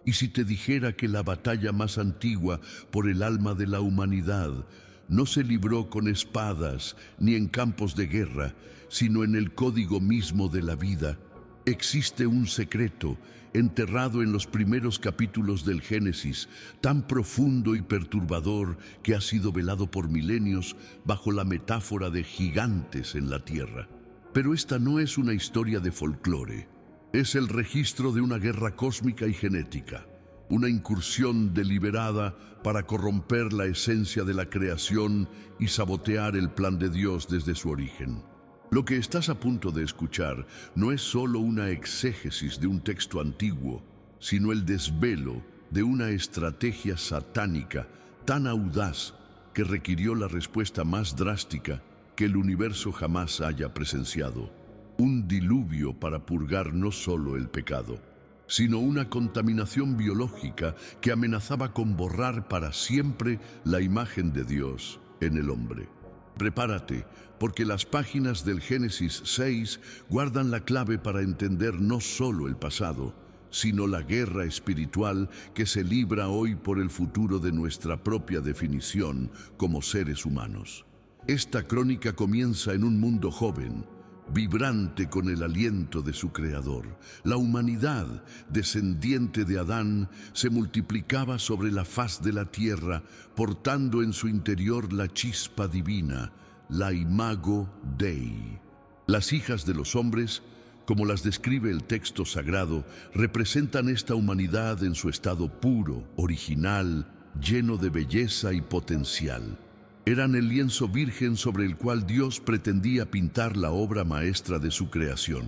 Y si te dijera que la batalla más antigua por el alma de la humanidad no se libró con espadas ni en campos de guerra, sino en el código mismo de la vida, existe un secreto enterrado en los primeros capítulos del Génesis, tan profundo y perturbador que ha sido velado por milenios bajo la metáfora de gigantes en la tierra. Pero esta no es una historia de folclore. Es el registro de una guerra cósmica y genética, una incursión deliberada para corromper la esencia de la creación y sabotear el plan de Dios desde su origen. Lo que estás a punto de escuchar no es solo una exégesis de un texto antiguo, sino el desvelo de una estrategia satánica tan audaz que requirió la respuesta más drástica que el universo jamás haya presenciado. Un diluvio para purgar no solo el pecado, sino una contaminación biológica que amenazaba con borrar para siempre la imagen de Dios en el hombre. Prepárate, porque las páginas del Génesis 6 guardan la clave para entender no solo el pasado, sino la guerra espiritual que se libra hoy por el futuro de nuestra propia definición como seres humanos. Esta crónica comienza en un mundo joven, vibrante con el aliento de su creador. La humanidad, descendiente de Adán, se multiplicaba sobre la faz de la tierra, portando en su interior la chispa divina, la imago Dei. Las hijas de los hombres, como las describe el texto sagrado, representan esta humanidad en su estado puro, original, lleno de belleza y potencial. Eran el lienzo virgen sobre el cual Dios pretendía pintar la obra maestra de su creación.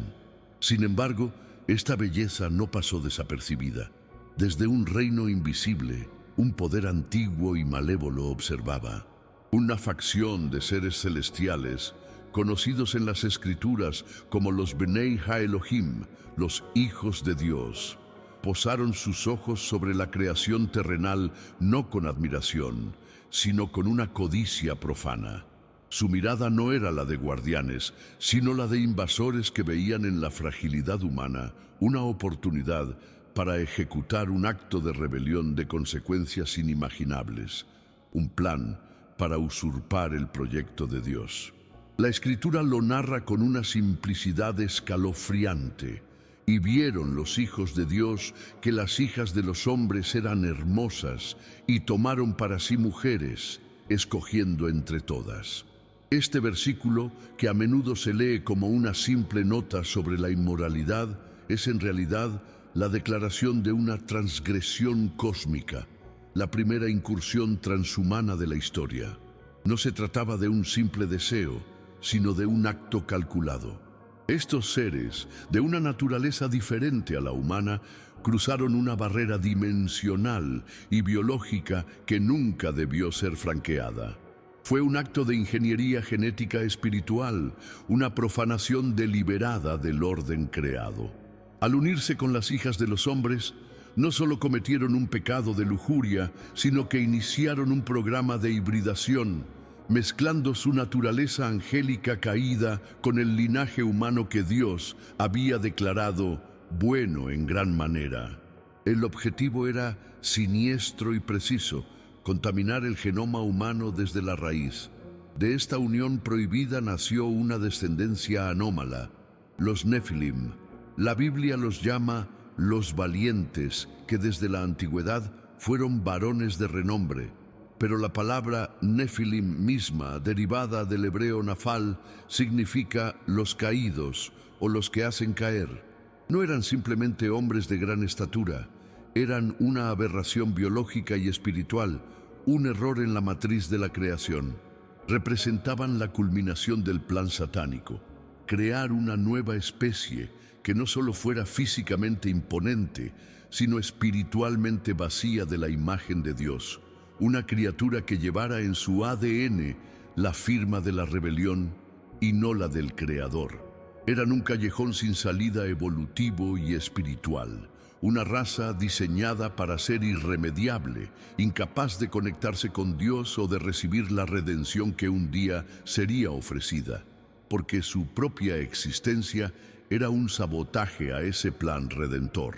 Sin embargo, esta belleza no pasó desapercibida. Desde un reino invisible, un poder antiguo y malévolo observaba. Una facción de seres celestiales, conocidos en las Escrituras como los Bnei Ha-Elohim, los hijos de Dios, posaron sus ojos sobre la creación terrenal no con admiración, sino con una codicia profana. Su mirada no era la de guardianes, sino la de invasores que veían en la fragilidad humana una oportunidad para ejecutar un acto de rebelión de consecuencias inimaginables, un plan para usurpar el proyecto de Dios. La Escritura lo narra con una simplicidad escalofriante. Y vieron los hijos de Dios que las hijas de los hombres eran hermosas, y tomaron para sí mujeres, escogiendo entre todas. Este versículo, que a menudo se lee como una simple nota sobre la inmoralidad, es en realidad la declaración de una transgresión cósmica, la primera incursión transhumana de la historia. No se trataba de un simple deseo, sino de un acto calculado. Estos seres, de una naturaleza diferente a la humana, cruzaron una barrera dimensional y biológica que nunca debió ser franqueada. Fue un acto de ingeniería genética espiritual, una profanación deliberada del orden creado. Al unirse con las hijas de los hombres, no solo cometieron un pecado de lujuria, sino que iniciaron un programa de hibridación, mezclando su naturaleza angélica caída con el linaje humano que Dios había declarado bueno en gran manera. El objetivo era siniestro y preciso: contaminar el genoma humano desde la raíz. De esta unión prohibida nació una descendencia anómala, los Nefilim. La Biblia los llama los valientes, que desde la antigüedad fueron varones de renombre. Pero la palabra Nefilim misma, derivada del hebreo nafal, significa los caídos o los que hacen caer. No eran simplemente hombres de gran estatura, eran una aberración biológica y espiritual, un error en la matriz de la creación. Representaban la culminación del plan satánico: crear una nueva especie que no solo fuera físicamente imponente, sino espiritualmente vacía de la imagen de Dios. Una criatura que llevara en su ADN la firma de la rebelión y no la del Creador. Eran un callejón sin salida evolutivo y espiritual, una raza diseñada para ser irremediable, incapaz de conectarse con Dios o de recibir la redención que un día sería ofrecida, porque su propia existencia era un sabotaje a ese plan redentor.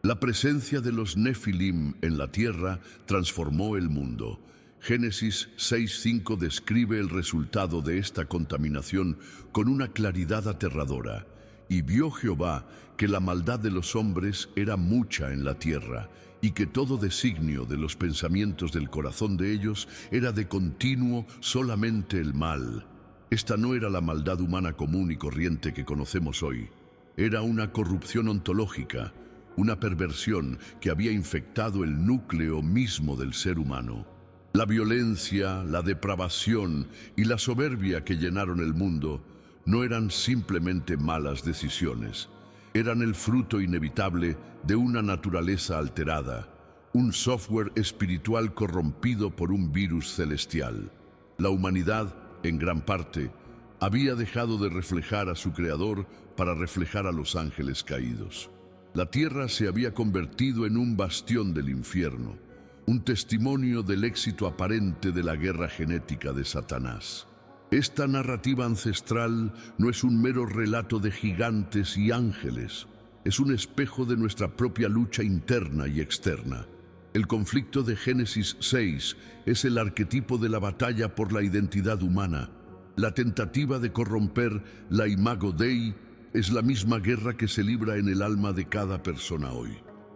La presencia de los Nefilim en la tierra transformó el mundo. Génesis 6:5 describe el resultado de esta contaminación con una claridad aterradora. Y vio Jehová que la maldad de los hombres era mucha en la tierra, y que todo designio de los pensamientos del corazón de ellos era de continuo solamente el mal. Esta no era la maldad humana común y corriente que conocemos hoy. Era una corrupción ontológica, una perversión que había infectado el núcleo mismo del ser humano. La violencia, la depravación y la soberbia que llenaron el mundo no eran simplemente malas decisiones. Eran el fruto inevitable de una naturaleza alterada, un software espiritual corrompido por un virus celestial. La humanidad, en gran parte, había dejado de reflejar a su Creador para reflejar a los ángeles caídos. La tierra se había convertido en un bastión del infierno, un testimonio del éxito aparente de la guerra genética de Satanás. Esta narrativa ancestral no es un mero relato de gigantes y ángeles, es un espejo de nuestra propia lucha interna y externa. El conflicto de Génesis 6 es el arquetipo de la batalla por la identidad humana. La tentativa de corromper la imago Dei es la misma guerra que se libra en el alma de cada persona hoy.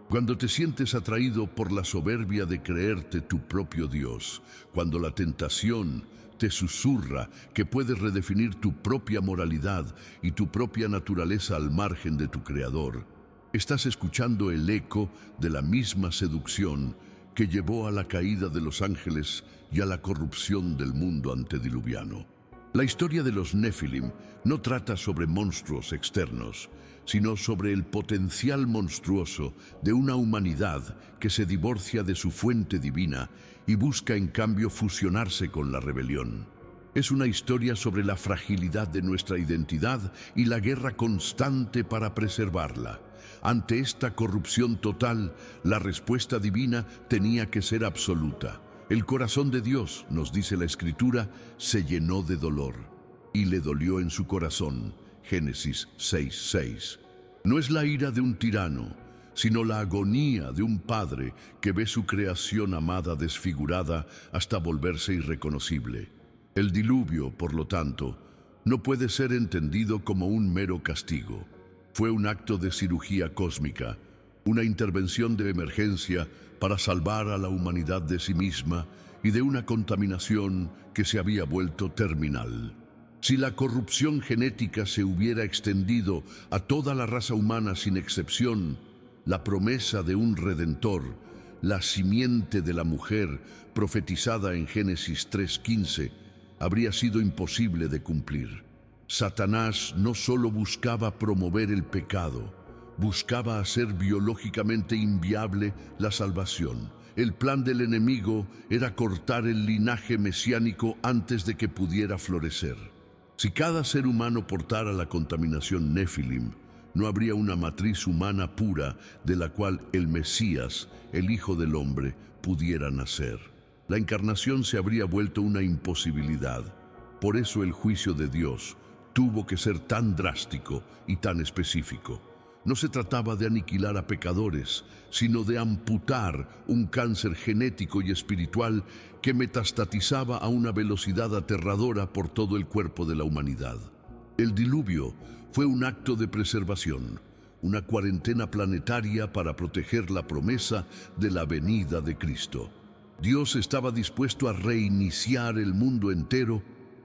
Cuando te sientes atraído por la soberbia de creerte tu propio Dios, cuando la tentación te susurra que puedes redefinir tu propia moralidad y tu propia naturaleza al margen de tu Creador, estás escuchando el eco de la misma seducción que llevó a la caída de los ángeles y a la corrupción del mundo antediluviano. La historia de los Nefilim no trata sobre monstruos externos, sino sobre el potencial monstruoso de una humanidad que se divorcia de su fuente divina y busca en cambio fusionarse con la rebelión. Es una historia sobre la fragilidad de nuestra identidad y la guerra constante para preservarla. Ante esta corrupción total, la respuesta divina tenía que ser absoluta. El corazón de Dios, nos dice la Escritura, se llenó de dolor y le dolió en su corazón. Génesis 6:6. No es la ira de un tirano, sino la agonía de un padre que ve su creación amada desfigurada hasta volverse irreconocible. El diluvio, por lo tanto, no puede ser entendido como un mero castigo. Fue un acto de cirugía cósmica, una intervención de emergencia para salvar a la humanidad de sí misma y de una contaminación que se había vuelto terminal. Si la corrupción genética se hubiera extendido a toda la raza humana sin excepción, la promesa de un Redentor, la simiente de la mujer profetizada en Génesis 3:15, habría sido imposible de cumplir. Satanás no solo buscaba promover el pecado, buscaba hacer biológicamente inviable la salvación. El plan del enemigo era cortar el linaje mesiánico antes de que pudiera florecer. Si cada ser humano portara la contaminación Nefilim, no habría una matriz humana pura de la cual el Mesías, el Hijo del Hombre, pudiera nacer. La encarnación se habría vuelto una imposibilidad. Por eso el juicio de Dios tuvo que ser tan drástico y tan específico. No se trataba de aniquilar a pecadores, sino de amputar un cáncer genético y espiritual que metastatizaba a una velocidad aterradora por todo el cuerpo de la humanidad. El diluvio fue un acto de preservación, una cuarentena planetaria para proteger la promesa de la venida de Cristo. Dios estaba dispuesto a reiniciar el mundo entero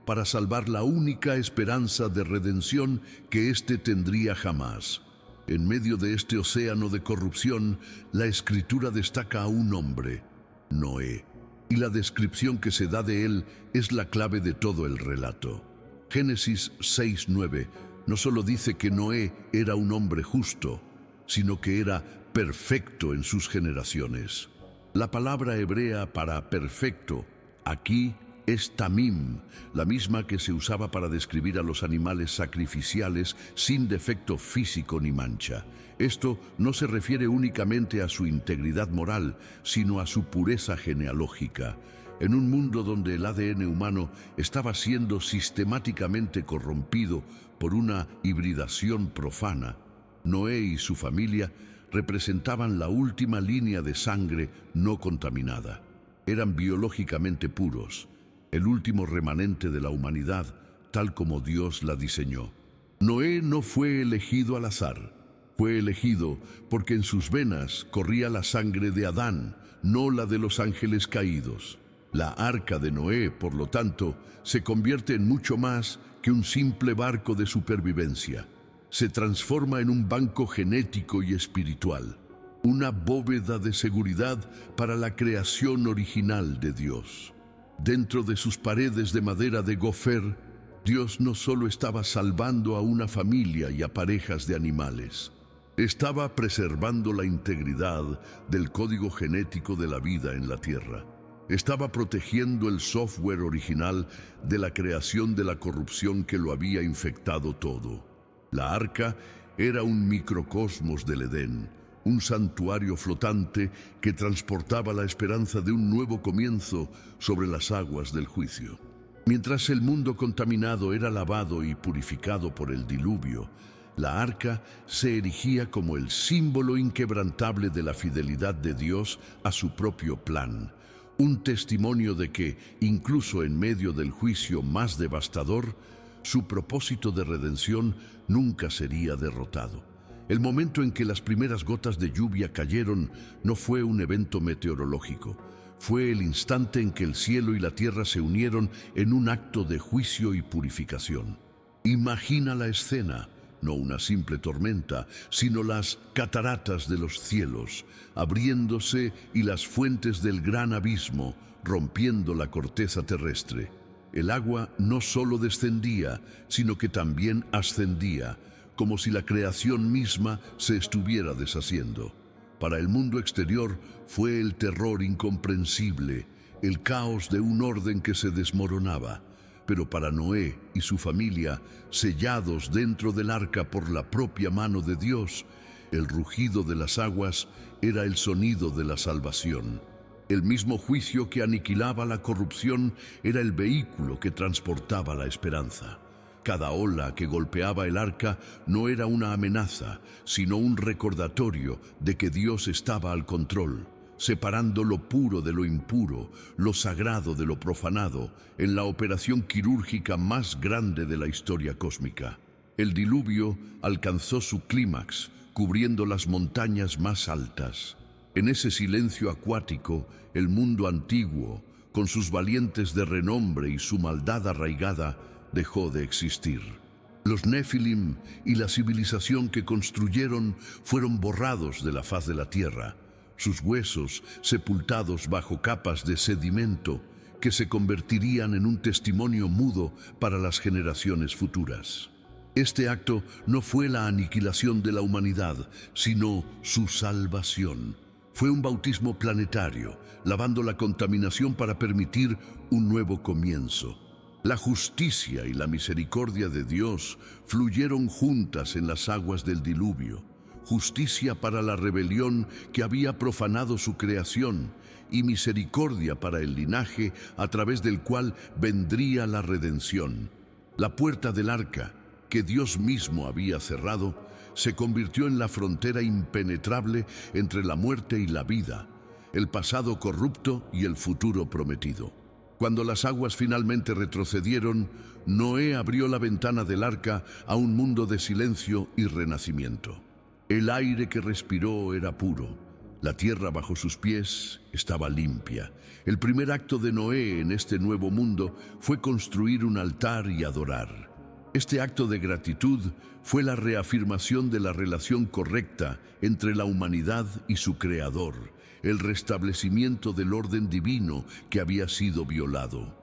para salvar la única esperanza de redención que éste tendría jamás. En medio de este océano de corrupción, la Escritura destaca a un hombre, Noé, y la descripción que se da de él es la clave de todo el relato. Génesis 6:9 no solo dice que Noé era un hombre justo, sino que era perfecto en sus generaciones. La palabra hebrea para perfecto aquí es tamim, la misma que se usaba para describir a los animales sacrificiales sin defecto físico ni mancha. Esto no se refiere únicamente a su integridad moral, sino a su pureza genealógica. En un mundo donde el ADN humano estaba siendo sistemáticamente corrompido por una hibridación profana, Noé y su familia representaban la última línea de sangre no contaminada. Eran biológicamente puros, el último remanente de la humanidad, tal como Dios la diseñó. Noé no fue elegido al azar. Fue elegido porque en sus venas corría la sangre de Adán, no la de los ángeles caídos. La arca de Noé, por lo tanto, se convierte en mucho más que un simple barco de supervivencia. Se transforma en un banco genético y espiritual, una bóveda de seguridad para la creación original de Dios. Dentro de sus paredes de madera de gofer, Dios no solo estaba salvando a una familia y a parejas de animales, estaba preservando la integridad del código genético de la vida en la tierra. Estaba protegiendo el software original de la creación de la corrupción que lo había infectado todo. La arca era un microcosmos del Edén, un santuario flotante que transportaba la esperanza de un nuevo comienzo sobre las aguas del juicio. Mientras el mundo contaminado era lavado y purificado por el diluvio, la arca se erigía como el símbolo inquebrantable de la fidelidad de Dios a su propio plan, un testimonio de que, incluso en medio del juicio más devastador, su propósito de redención nunca sería derrotado. El momento en que las primeras gotas de lluvia cayeron no fue un evento meteorológico, fue el instante en que el cielo y la tierra se unieron en un acto de juicio y purificación. Imagina la escena. No una simple tormenta, sino las cataratas de los cielos, abriéndose y las fuentes del gran abismo, rompiendo la corteza terrestre. El agua no solo descendía, sino que también ascendía, como si la creación misma se estuviera deshaciendo. Para el mundo exterior fue el terror incomprensible, el caos de un orden que se desmoronaba. Pero para Noé y su familia, sellados dentro del arca por la propia mano de Dios, el rugido de las aguas era el sonido de la salvación. El mismo juicio que aniquilaba la corrupción era el vehículo que transportaba la esperanza. Cada ola que golpeaba el arca no era una amenaza, sino un recordatorio de que Dios estaba al control, separando lo puro de lo impuro, lo sagrado de lo profanado, en la operación quirúrgica más grande de la historia cósmica. El diluvio alcanzó su clímax, cubriendo las montañas más altas. En ese silencio acuático, el mundo antiguo, con sus valientes de renombre y su maldad arraigada, dejó de existir. Los Nefilim y la civilización que construyeron fueron borrados de la faz de la tierra, sus huesos sepultados bajo capas de sedimento que se convertirían en un testimonio mudo para las generaciones futuras. Este acto no fue la aniquilación de la humanidad, sino su salvación. Fue un bautismo planetario, lavando la contaminación para permitir un nuevo comienzo. La justicia y la misericordia de Dios fluyeron juntas en las aguas del diluvio. Justicia para la rebelión que había profanado su creación y misericordia para el linaje a través del cual vendría la redención. La puerta del arca, que Dios mismo había cerrado, se convirtió en la frontera impenetrable entre la muerte y la vida, el pasado corrupto y el futuro prometido. Cuando las aguas finalmente retrocedieron, Noé abrió la ventana del arca a un mundo de silencio y renacimiento. El aire que respiró era puro. La tierra bajo sus pies estaba limpia. El primer acto de Noé en este nuevo mundo fue construir un altar y adorar. Este acto de gratitud fue la reafirmación de la relación correcta entre la humanidad y su Creador, el restablecimiento del orden divino que había sido violado.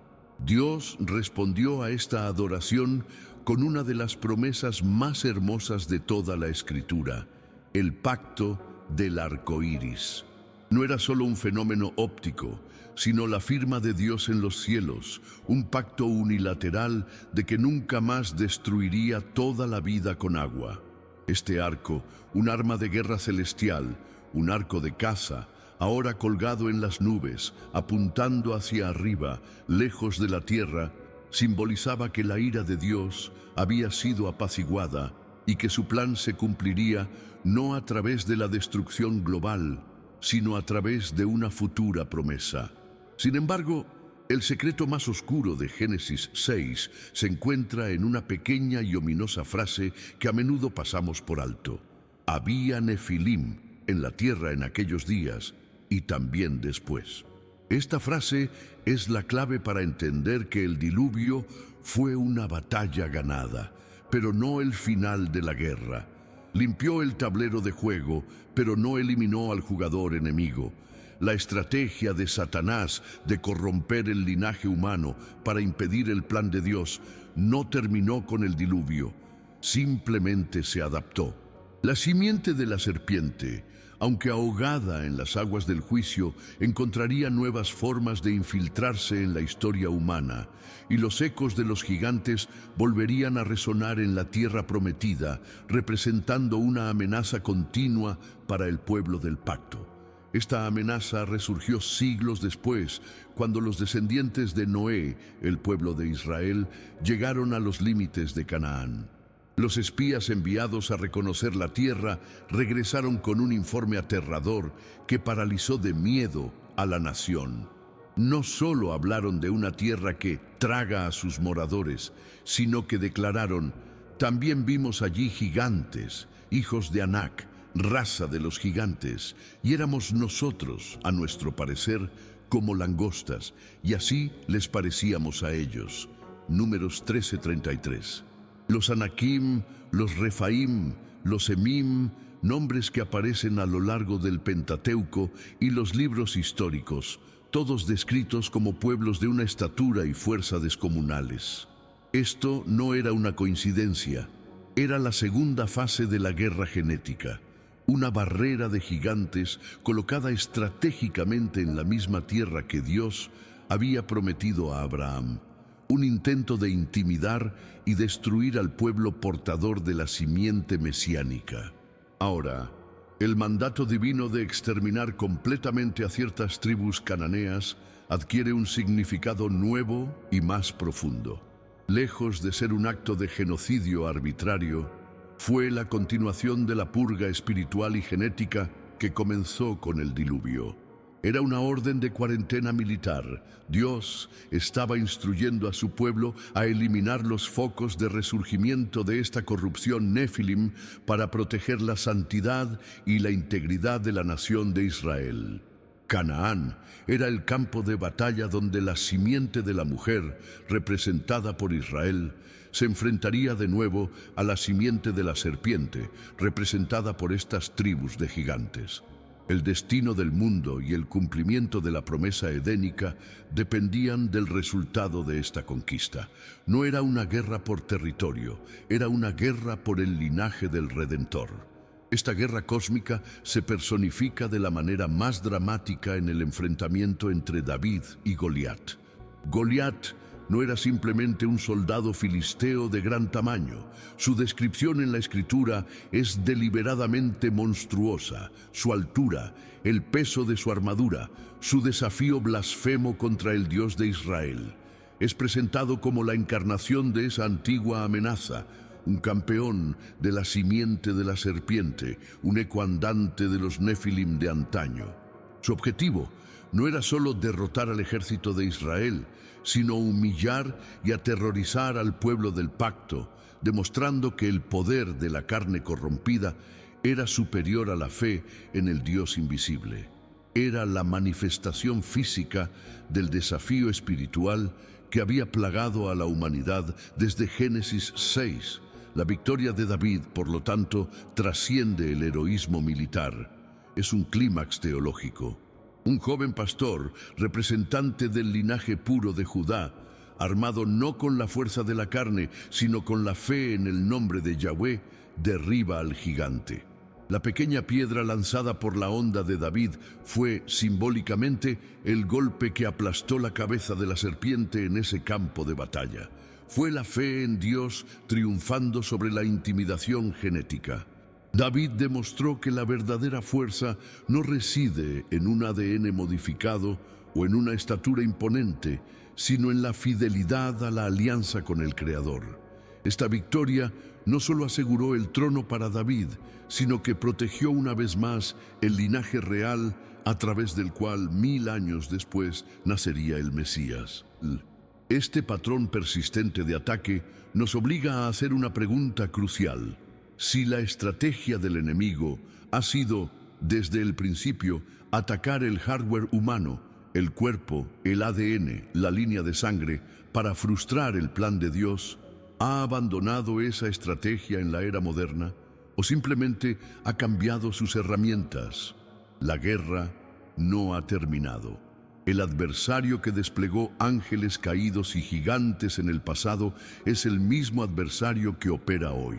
Dios respondió a esta adoración con una de las promesas más hermosas de toda la Escritura, el pacto del arco iris. No era solo un fenómeno óptico, sino la firma de Dios en los cielos, un pacto unilateral de que nunca más destruiría toda la vida con agua. Este arco, un arma de guerra celestial, un arco de caza, ahora colgado en las nubes, apuntando hacia arriba, lejos de la tierra, simbolizaba que la ira de Dios había sido apaciguada y que su plan se cumpliría no a través de la destrucción global, sino a través de una futura promesa. Sin embargo, el secreto más oscuro de Génesis 6 se encuentra en una pequeña y ominosa frase que a menudo pasamos por alto. Había nefilim en la tierra en aquellos días y también después. Esta frase es la clave para entender que el diluvio fue una batalla ganada, pero no el final de la guerra. Limpió el tablero de juego, pero no eliminó al jugador enemigo. La estrategia de Satanás de corromper el linaje humano para impedir el plan de Dios no terminó con el diluvio, simplemente se adaptó. La simiente de la serpiente, aunque ahogada en las aguas del juicio, encontraría nuevas formas de infiltrarse en la historia humana, y los ecos de los gigantes volverían a resonar en la tierra prometida, representando una amenaza continua para el pueblo del pacto. Esta amenaza resurgió siglos después, cuando los descendientes de Noé, el pueblo de Israel, llegaron a los límites de Canaán. Los espías enviados a reconocer la tierra regresaron con un informe aterrador que paralizó de miedo a la nación. No solo hablaron de una tierra que traga a sus moradores, sino que declararon: también vimos allí gigantes, hijos de Anac, raza de los gigantes, y éramos nosotros, a nuestro parecer, como langostas, y así les parecíamos a ellos. Números 13:33. Los Anakim, los Refaim, los Emim, nombres que aparecen a lo largo del Pentateuco y los libros históricos, todos descritos como pueblos de una estatura y fuerza descomunales. Esto no era una coincidencia, era la segunda fase de la guerra genética. Una barrera de gigantes colocada estratégicamente en la misma tierra que Dios había prometido a Abraham. Un intento de intimidar y destruir al pueblo portador de la simiente mesiánica. Ahora, el mandato divino de exterminar completamente a ciertas tribus cananeas adquiere un significado nuevo y más profundo. Lejos de ser un acto de genocidio arbitrario, fue la continuación de la purga espiritual y genética que comenzó con el diluvio. Era una orden de cuarentena militar. Dios estaba instruyendo a su pueblo a eliminar los focos de resurgimiento de esta corrupción néfilim para proteger la santidad y la integridad de la nación de Israel. Canaán era el campo de batalla donde la simiente de la mujer, representada por Israel, se enfrentaría de nuevo a la simiente de la serpiente, representada por estas tribus de gigantes. El destino del mundo y el cumplimiento de la promesa edénica dependían del resultado de esta conquista. No era una guerra por territorio, era una guerra por el linaje del Redentor. Esta guerra cósmica se personifica de la manera más dramática en el enfrentamiento entre David y Goliat. Goliat no era simplemente un soldado filisteo de gran tamaño. Su descripción en la Escritura es deliberadamente monstruosa. Su altura, el peso de su armadura, su desafío blasfemo contra el Dios de Israel. Es presentado como la encarnación de esa antigua amenaza, un campeón de la simiente de la serpiente, un eco andante de los Nefilim de antaño. Su objetivo no era solo derrotar al ejército de Israel, sino humillar y aterrorizar al pueblo del pacto, demostrando que el poder de la carne corrompida era superior a la fe en el Dios invisible. Era la manifestación física del desafío espiritual que había plagado a la humanidad desde Génesis 6. La victoria de David, por lo tanto, trasciende el heroísmo militar. Es un clímax teológico. Un joven pastor, representante del linaje puro de Judá, armado no con la fuerza de la carne, sino con la fe en el nombre de Yahweh, derriba al gigante. La pequeña piedra lanzada por la honda de David fue, simbólicamente, el golpe que aplastó la cabeza de la serpiente en ese campo de batalla. Fue la fe en Dios triunfando sobre la intimidación genética. David demostró que la verdadera fuerza no reside en un ADN modificado o en una estatura imponente, sino en la fidelidad a la alianza con el Creador. Esta victoria no solo aseguró el trono para David, sino que protegió una vez más el linaje real a través del cual 1000 años después nacería el Mesías. Este patrón persistente de ataque nos obliga a hacer una pregunta crucial. Si la estrategia del enemigo ha sido, desde el principio, atacar el hardware humano, el cuerpo, el ADN, la línea de sangre, para frustrar el plan de Dios, ¿ha abandonado esa estrategia en la era moderna o simplemente ha cambiado sus herramientas? La guerra no ha terminado. El adversario que desplegó ángeles caídos y gigantes en el pasado es el mismo adversario que opera hoy.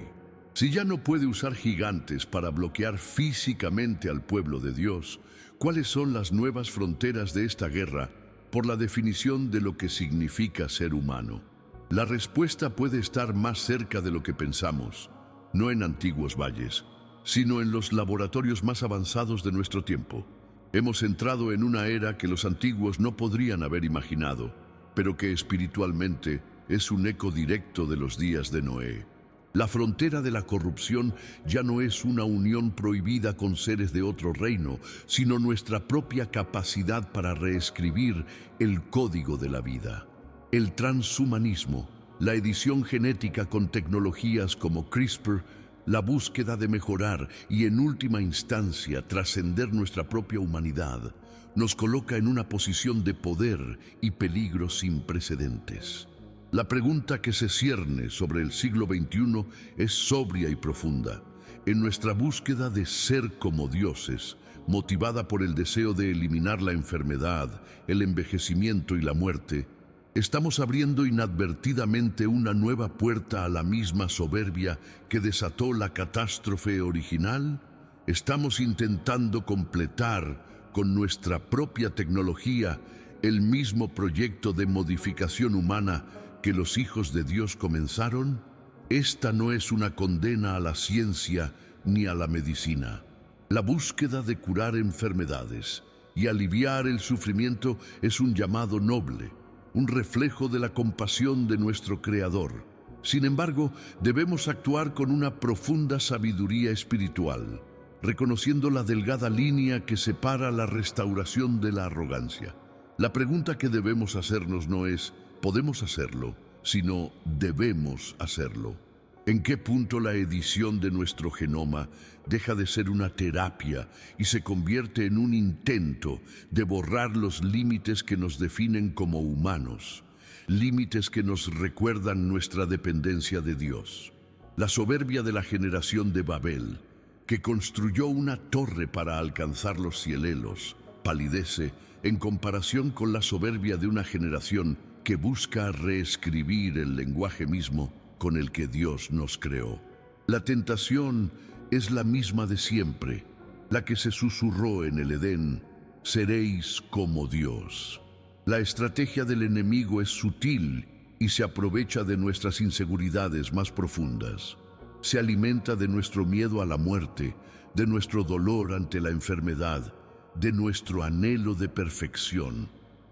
Si ya no puede usar gigantes para bloquear físicamente al pueblo de Dios, ¿cuáles son las nuevas fronteras de esta guerra por la definición de lo que significa ser humano? La respuesta puede estar más cerca de lo que pensamos, no en antiguos valles, sino en los laboratorios más avanzados de nuestro tiempo. Hemos entrado en una era que los antiguos no podrían haber imaginado, pero que espiritualmente es un eco directo de los días de Noé. La frontera de la corrupción ya no es una unión prohibida con seres de otro reino, sino nuestra propia capacidad para reescribir el código de la vida. El transhumanismo, la edición genética con tecnologías como CRISPR, la búsqueda de mejorar y, en última instancia, trascender nuestra propia humanidad, nos coloca en una posición de poder y peligro sin precedentes. La pregunta que se cierne sobre el siglo XXI es sobria y profunda. En nuestra búsqueda de ser como dioses, motivada por el deseo de eliminar la enfermedad, el envejecimiento y la muerte, ¿estamos abriendo inadvertidamente una nueva puerta a la misma soberbia que desató la catástrofe original? ¿Estamos intentando completar con nuestra propia tecnología el mismo proyecto de modificación humana que los hijos de Dios comenzaron? Esta no es una condena a la ciencia ni a la medicina. La búsqueda de curar enfermedades y aliviar el sufrimiento es un llamado noble, un reflejo de la compasión de nuestro Creador. Sin embargo, debemos actuar con una profunda sabiduría espiritual, reconociendo la delgada línea que separa la restauración de la arrogancia. La pregunta que debemos hacernos no es ¿podemos hacerlo?, sino ¿debemos hacerlo? ¿En qué punto la edición de nuestro genoma deja de ser una terapia y se convierte en un intento de borrar los límites que nos definen como humanos, límites que nos recuerdan nuestra dependencia de Dios? La soberbia de la generación de Babel, que construyó una torre para alcanzar los cielos, palidece en comparación con la soberbia de una generación que busca reescribir el lenguaje mismo con el que Dios nos creó. La tentación es la misma de siempre, la que se susurró en el Edén: seréis como Dios. La estrategia del enemigo es sutil y se aprovecha de nuestras inseguridades más profundas. Se alimenta de nuestro miedo a la muerte, de nuestro dolor ante la enfermedad, de nuestro anhelo de perfección.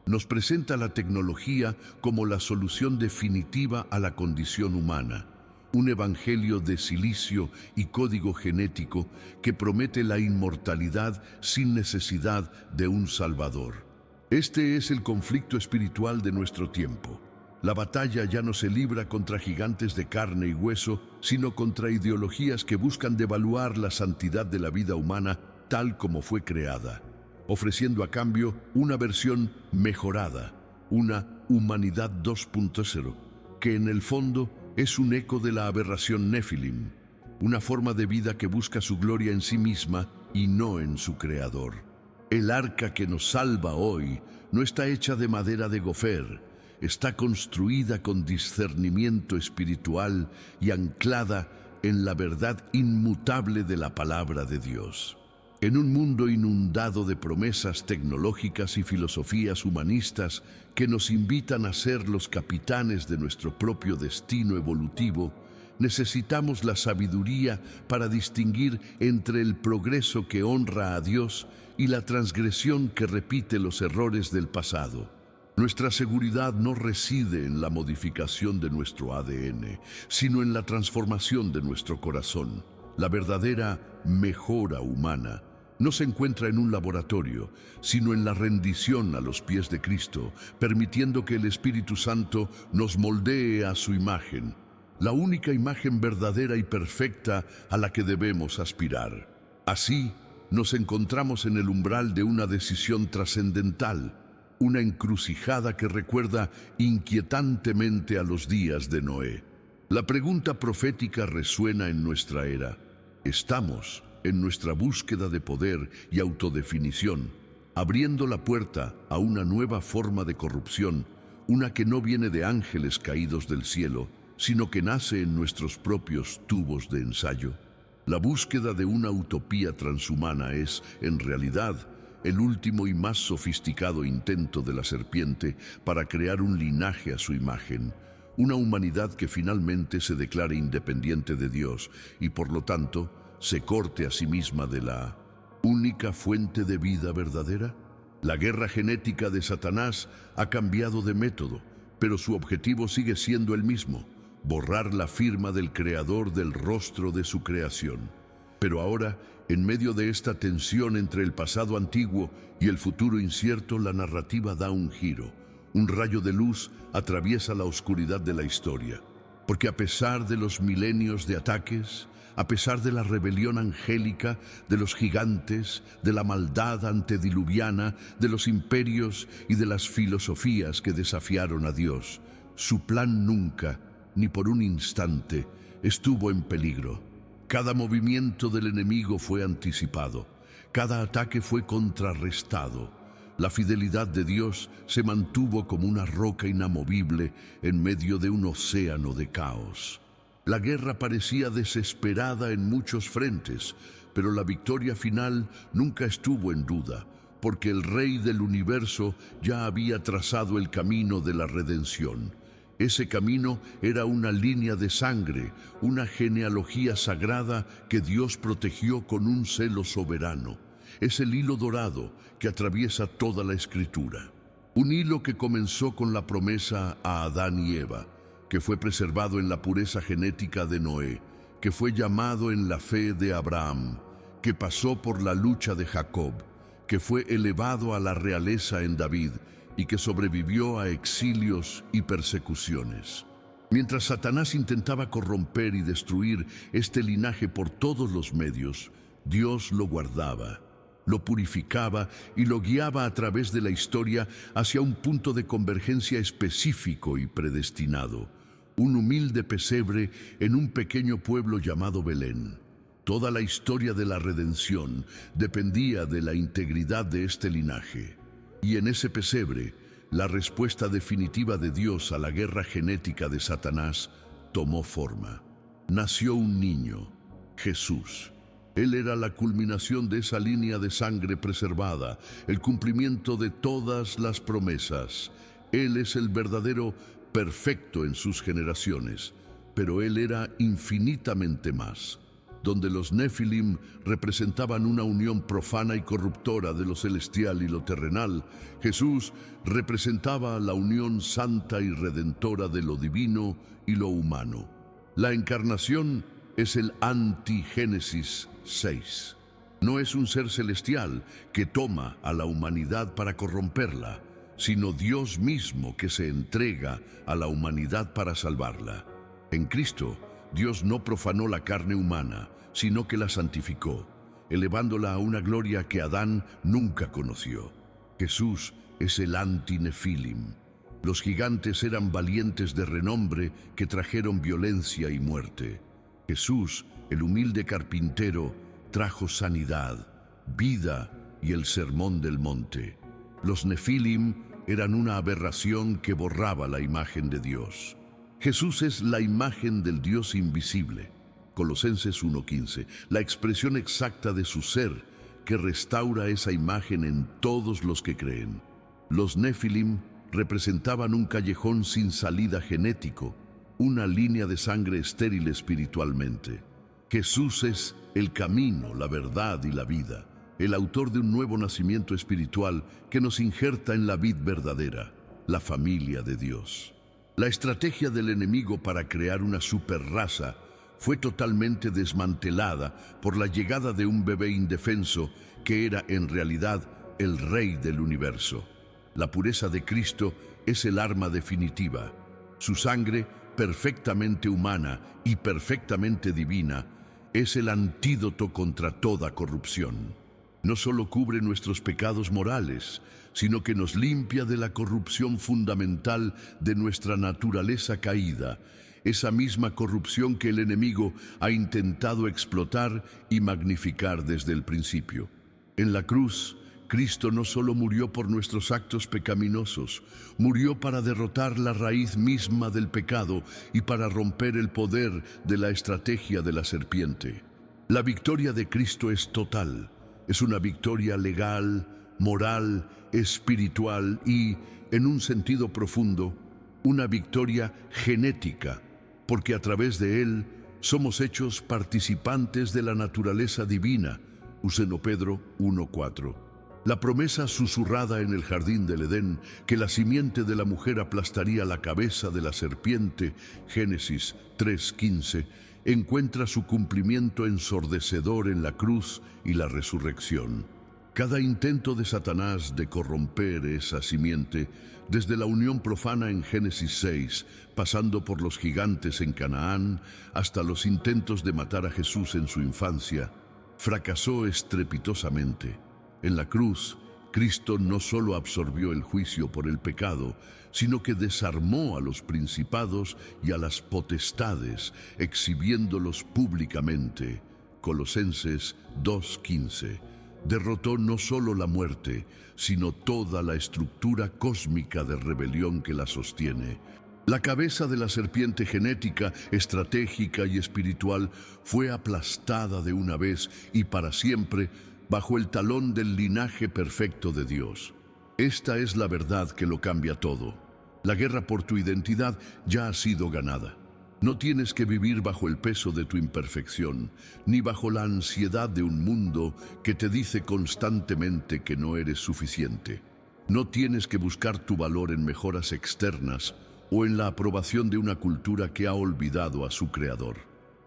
Nos presenta la tecnología como la solución definitiva a la condición humana, un evangelio de silicio y código genético que promete la inmortalidad sin necesidad de un Salvador. Este es el conflicto espiritual de nuestro tiempo. La batalla ya no se libra contra gigantes de carne y hueso, sino contra ideologías que buscan devaluar la santidad de la vida humana tal como fue creada, ofreciendo a cambio una versión mejorada, una humanidad 2.0, que en el fondo es un eco de la aberración Nefilim, una forma de vida que busca su gloria en sí misma y no en su creador. El arca que nos salva hoy no está hecha de madera de gofer, está construida con discernimiento espiritual y anclada en la verdad inmutable de la palabra de Dios. En un mundo inundado de promesas tecnológicas y filosofías humanistas que nos invitan a ser los capitanes de nuestro propio destino evolutivo, necesitamos la sabiduría para distinguir entre el progreso que honra a Dios y la transgresión que repite los errores del pasado. Nuestra seguridad no reside en la modificación de nuestro ADN, sino en la transformación de nuestro corazón. La verdadera mejora humana no se encuentra en un laboratorio, sino en la rendición a los pies de Cristo, permitiendo que el Espíritu Santo nos moldee a su imagen, la única imagen verdadera y perfecta a la que debemos aspirar. Así, nos encontramos en el umbral de una decisión trascendental, una encrucijada que recuerda inquietantemente a los días de Noé. La pregunta profética resuena en nuestra era. Estamos en nuestra búsqueda de poder y autodefinición, abriendo la puerta a una nueva forma de corrupción, una que no viene de ángeles caídos del cielo, sino que nace en nuestros propios tubos de ensayo. La búsqueda de una utopía transhumana es, en realidad, el último y más sofisticado intento de la serpiente para crear un linaje a su imagen, una humanidad que finalmente se declare independiente de Dios y, por lo tanto, se corte a sí misma de la única fuente de vida verdadera. La guerra genética de Satanás ha cambiado de método, pero su objetivo sigue siendo el mismo: borrar la firma del Creador del rostro de su creación. Pero ahora, en medio de esta tensión entre el pasado antiguo y el futuro incierto, la narrativa da un giro. Un rayo de luz atraviesa la oscuridad de la historia. Porque a pesar de los milenios de ataques, a pesar de la rebelión angélica, de los gigantes, de la maldad antediluviana, de los imperios y de las filosofías que desafiaron a Dios, su plan nunca, ni por un instante, estuvo en peligro. Cada movimiento del enemigo fue anticipado, cada ataque fue contrarrestado. La fidelidad de Dios se mantuvo como una roca inamovible en medio de un océano de caos. La guerra parecía desesperada en muchos frentes, pero la victoria final nunca estuvo en duda, porque el Rey del universo ya había trazado el camino de la redención. Ese camino era una línea de sangre, una genealogía sagrada que Dios protegió con un celo soberano. Es el hilo dorado que atraviesa toda la Escritura. Un hilo que comenzó con la promesa a Adán y Eva, que fue preservado en la pureza genética de Noé, que fue llamado en la fe de Abraham, que pasó por la lucha de Jacob, que fue elevado a la realeza en David y que sobrevivió a exilios y persecuciones. Mientras Satanás intentaba corromper y destruir este linaje por todos los medios, Dios lo guardaba, lo purificaba y lo guiaba a través de la historia hacia un punto de convergencia específico y predestinado, un humilde pesebre en un pequeño pueblo llamado Belén. Toda la historia de la redención dependía de la integridad de este linaje. Y en ese pesebre, la respuesta definitiva de Dios a la guerra genética de Satanás tomó forma. Nació un niño, Jesús. Él era la culminación de esa línea de sangre preservada, el cumplimiento de todas las promesas. Él es el verdadero perfecto en sus generaciones, pero Él era infinitamente más. Donde los Nefilim representaban una unión profana y corruptora de lo celestial y lo terrenal, Jesús representaba la unión santa y redentora de lo divino y lo humano. La encarnación es el Antigénesis 6. No es un ser celestial que toma a la humanidad para corromperla, sino Dios mismo que se entrega a la humanidad para salvarla. En Cristo, Dios no profanó la carne humana, sino que la santificó, elevándola a una gloria que Adán nunca conoció. Jesús es el anti-Nefilim. Los gigantes eran valientes de renombre que trajeron violencia y muerte. Jesús, el humilde carpintero, trajo sanidad, vida y el sermón del monte. Los Nefilim eran una aberración que borraba la imagen de Dios. Jesús es la imagen del Dios invisible, Colosenses 1:15, la expresión exacta de su ser que restaura esa imagen en todos los que creen. Los Nefilim representaban un callejón sin salida genético, una línea de sangre estéril espiritualmente. Jesús es el camino, la verdad y la vida, el autor de un nuevo nacimiento espiritual que nos injerta en la vid verdadera. la familia de Dios. La estrategia del enemigo para crear una superraza fue totalmente desmantelada por la llegada de un bebé indefenso que era en realidad el Rey del universo. La pureza de Cristo es el arma definitiva. Su sangre, perfectamente humana y perfectamente divina, es el antídoto contra toda corrupción. No solo cubre nuestros pecados morales, sino que nos limpia de la corrupción fundamental de nuestra naturaleza caída, esa misma corrupción que el enemigo ha intentado explotar y magnificar desde el principio. En la cruz, Cristo no solo murió por nuestros actos pecaminosos, murió para derrotar la raíz misma del pecado y para romper el poder de la estrategia de la serpiente. La victoria de Cristo es total. Es una victoria legal, moral, espiritual y, en un sentido profundo, una victoria genética, porque a través de Él somos hechos participantes de la naturaleza divina. Useno Pedro 1:4. La promesa susurrada en el jardín del Edén, que la simiente de la mujer aplastaría la cabeza de la serpiente, Génesis 3:15, encuentra su cumplimiento ensordecedor en la cruz y la resurrección. Cada intento de Satanás de corromper esa simiente, desde la unión profana en Génesis 6, pasando por los gigantes en Canaán, hasta los intentos de matar a Jesús en su infancia, fracasó estrepitosamente. En la cruz, Cristo no solo absorbió el juicio por el pecado, sino que desarmó a los principados y a las potestades, exhibiéndolos públicamente. Colosenses 2:15. Derrotó no solo la muerte, sino toda la estructura cósmica de rebelión que la sostiene. La cabeza de la serpiente genética, estratégica y espiritual fue aplastada de una vez y para siempre bajo el talón del linaje perfecto de Dios. Esta es la verdad que lo cambia todo. La guerra por tu identidad ya ha sido ganada. No tienes que vivir bajo el peso de tu imperfección, ni bajo la ansiedad de un mundo que te dice constantemente que no eres suficiente. No tienes que buscar tu valor en mejoras externas o en la aprobación de una cultura que ha olvidado a su Creador.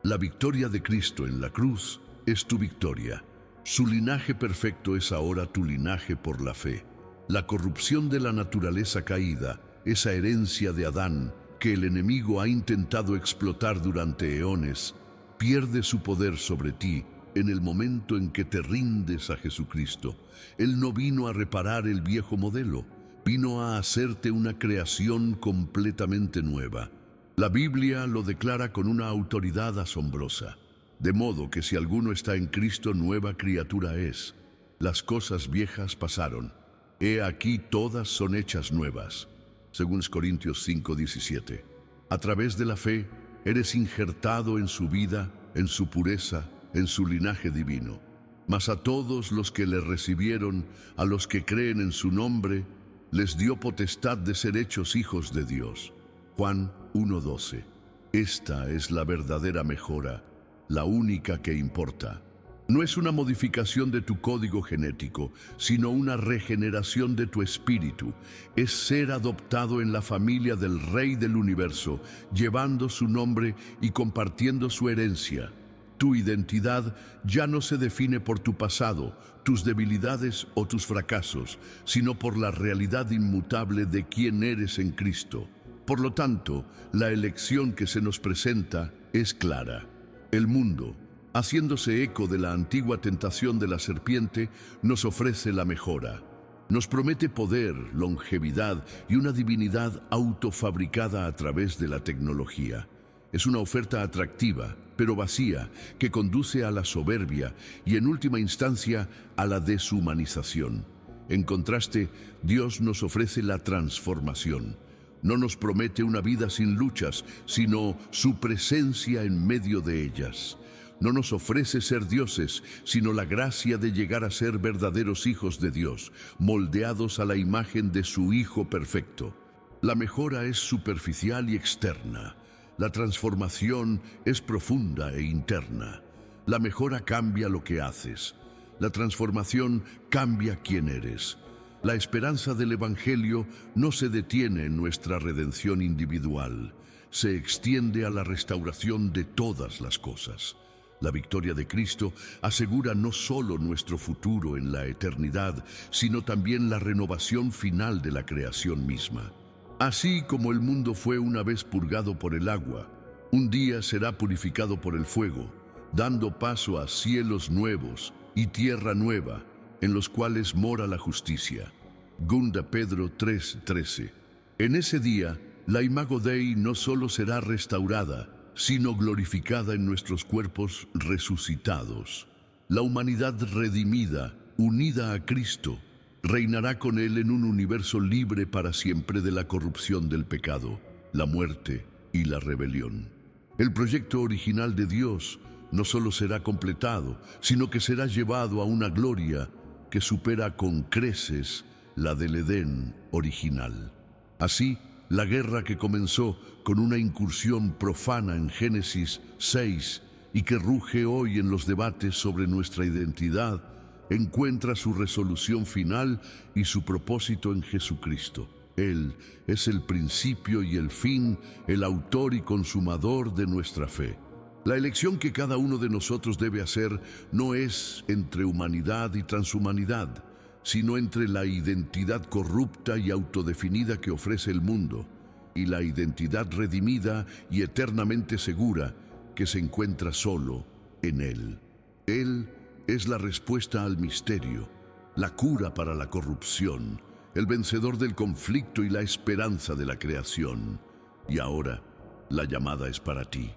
La victoria de Cristo en la cruz es tu victoria. Su linaje perfecto es ahora tu linaje por la fe. La corrupción de la naturaleza caída, esa herencia de Adán que el enemigo ha intentado explotar durante eones, pierde su poder sobre ti en el momento en que te rindes a Jesucristo. Él no vino a reparar el viejo modelo, vino a hacerte una creación completamente nueva. La Biblia lo declara con una autoridad asombrosa. De modo que si alguno está en Cristo, nueva criatura es. Las cosas viejas pasaron. He aquí todas son hechas nuevas. Según Corintios 5:17. A través de la fe, eres injertado en su vida, en su pureza, en su linaje divino. Mas a todos los que le recibieron, a los que creen en su nombre, les dio potestad de ser hechos hijos de Dios. Juan 1:12. Esta es la verdadera mejora, la única que importa. No es una modificación de tu código genético, sino una regeneración de tu espíritu. Es ser adoptado en la familia del Rey del universo, llevando su nombre y compartiendo su herencia. Tu identidad ya no se define por tu pasado, tus debilidades o tus fracasos, sino por la realidad inmutable de quién eres en Cristo. Por lo tanto, la elección que se nos presenta es clara. El mundo, haciéndose eco de la antigua tentación de la serpiente, nos ofrece la mejora. Nos promete poder, longevidad y una divinidad autofabricada a través de la tecnología. Es una oferta atractiva, pero vacía, que conduce a la soberbia y, en última instancia, a la deshumanización. En contraste, Dios nos ofrece la transformación. No nos promete una vida sin luchas, sino su presencia en medio de ellas. No nos ofrece ser dioses, sino la gracia de llegar a ser verdaderos hijos de Dios, moldeados a la imagen de su Hijo perfecto. La mejora es superficial y externa. La transformación es profunda e interna. La mejora cambia lo que haces. La transformación cambia quién eres. la esperanza del Evangelio no se detiene en nuestra redención individual, se extiende a la restauración de todas las cosas. La victoria de Cristo asegura no solo nuestro futuro en la eternidad, sino también la renovación final de la creación misma. Así como el mundo fue una vez purgado por el agua, un día será purificado por el fuego, dando paso a cielos nuevos y tierra nueva, en los cuales mora la justicia. 2 Pedro 3:13. En ese día, la Imago Dei no solo será restaurada, sino glorificada en nuestros cuerpos resucitados. La humanidad redimida, unida a Cristo, reinará con Él en un universo libre para siempre de la corrupción del pecado, la muerte y la rebelión. El proyecto original de Dios no solo será completado, sino que será llevado a una gloria que supera con creces la del Edén original. Así, la guerra que comenzó con una incursión profana en Génesis 6 y que ruge hoy en los debates sobre nuestra identidad, encuentra su resolución final y su propósito en Jesucristo. Él es el principio y el fin, el autor y consumador de nuestra fe. La elección que cada uno de nosotros debe hacer no es entre humanidad y transhumanidad, sino entre la identidad corrupta y autodefinida que ofrece el mundo y la identidad redimida y eternamente segura que se encuentra solo en Él. Él es la respuesta al misterio, la cura para la corrupción, el vencedor del conflicto y la esperanza de la creación. Y ahora, la llamada es para ti.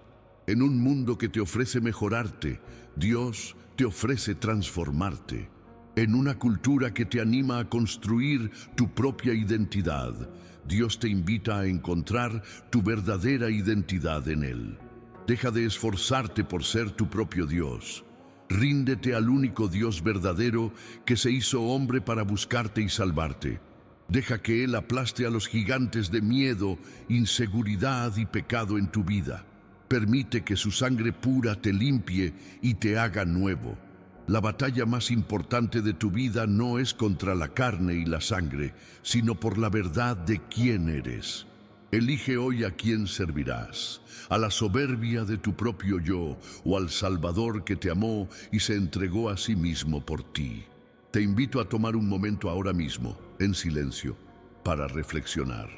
En un mundo que te ofrece mejorarte, Dios te ofrece transformarte. En una cultura que te anima a construir tu propia identidad, Dios te invita a encontrar tu verdadera identidad en Él. Deja de esforzarte por ser tu propio Dios. Ríndete al único Dios verdadero que se hizo hombre para buscarte y salvarte. Deja que Él aplaste a los gigantes de miedo, inseguridad y pecado en tu vida. Permite que su sangre pura te limpie y te haga nuevo. La batalla más importante de tu vida no es contra la carne y la sangre, sino por la verdad de quién eres. Elige hoy a quién servirás, a la soberbia de tu propio yo o al Salvador que te amó y se entregó a sí mismo por ti. Te invito a tomar un momento ahora mismo, en silencio, para reflexionar.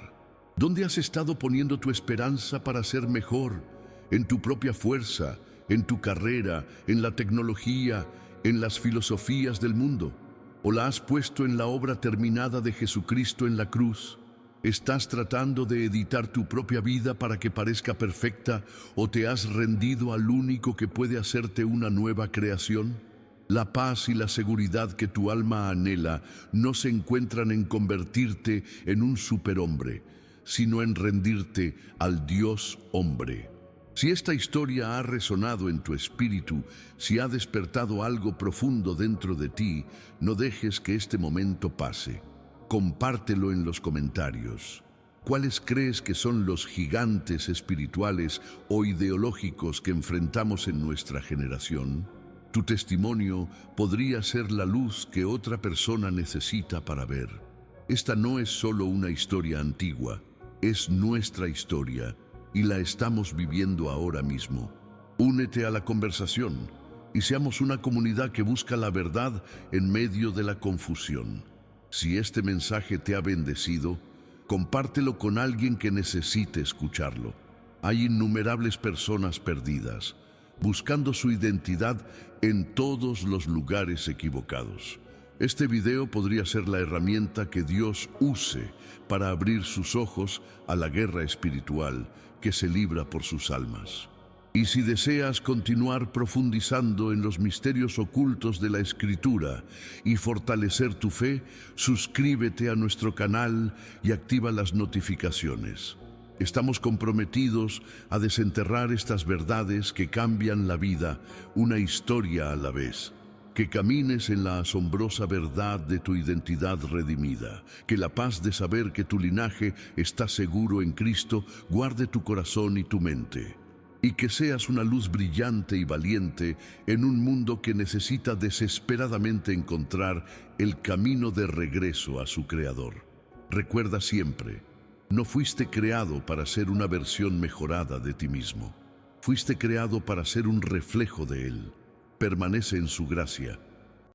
¿Dónde has estado poniendo tu esperanza para ser mejor? ¿En tu propia fuerza, en tu carrera, en la tecnología, en las filosofías del mundo? ¿O la has puesto en la obra terminada de Jesucristo en la cruz? ¿Estás tratando de editar tu propia vida para que parezca perfecta o te has rendido al único que puede hacerte una nueva creación? La paz y la seguridad que tu alma anhela no se encuentran en convertirte en un superhombre, sino en rendirte al Dios hombre. Si esta historia ha resonado en tu espíritu, si ha despertado algo profundo dentro de ti, no dejes que este momento pase. Compártelo en los comentarios. ¿Cuáles crees que son los gigantes espirituales o ideológicos que enfrentamos en nuestra generación? Tu testimonio podría ser la luz que otra persona necesita para ver. Esta no es solo una historia antigua, es nuestra historia. Y la estamos viviendo ahora mismo. Únete a la conversación y seamos una comunidad que busca la verdad en medio de la confusión. Si este mensaje te ha bendecido, compártelo con alguien que necesite escucharlo. Hay innumerables personas perdidas, buscando su identidad en todos los lugares equivocados. Este video podría ser la herramienta que Dios use para abrir sus ojos a la guerra espiritual que se libra por sus almas. Y si deseas continuar profundizando en los misterios ocultos de la Escritura y fortalecer tu fe, suscríbete a nuestro canal y activa las notificaciones. Estamos comprometidos a desenterrar estas verdades que cambian la vida, una historia a la vez. Que camines en la asombrosa verdad de tu identidad redimida. Que la paz de saber que tu linaje está seguro en Cristo guarde tu corazón y tu mente. y que seas una luz brillante y valiente en un mundo que necesita desesperadamente encontrar el camino de regreso a su Creador. Recuerda siempre, no fuiste creado para ser una versión mejorada de ti mismo. Fuiste creado para ser un reflejo de Él. Permanece en su gracia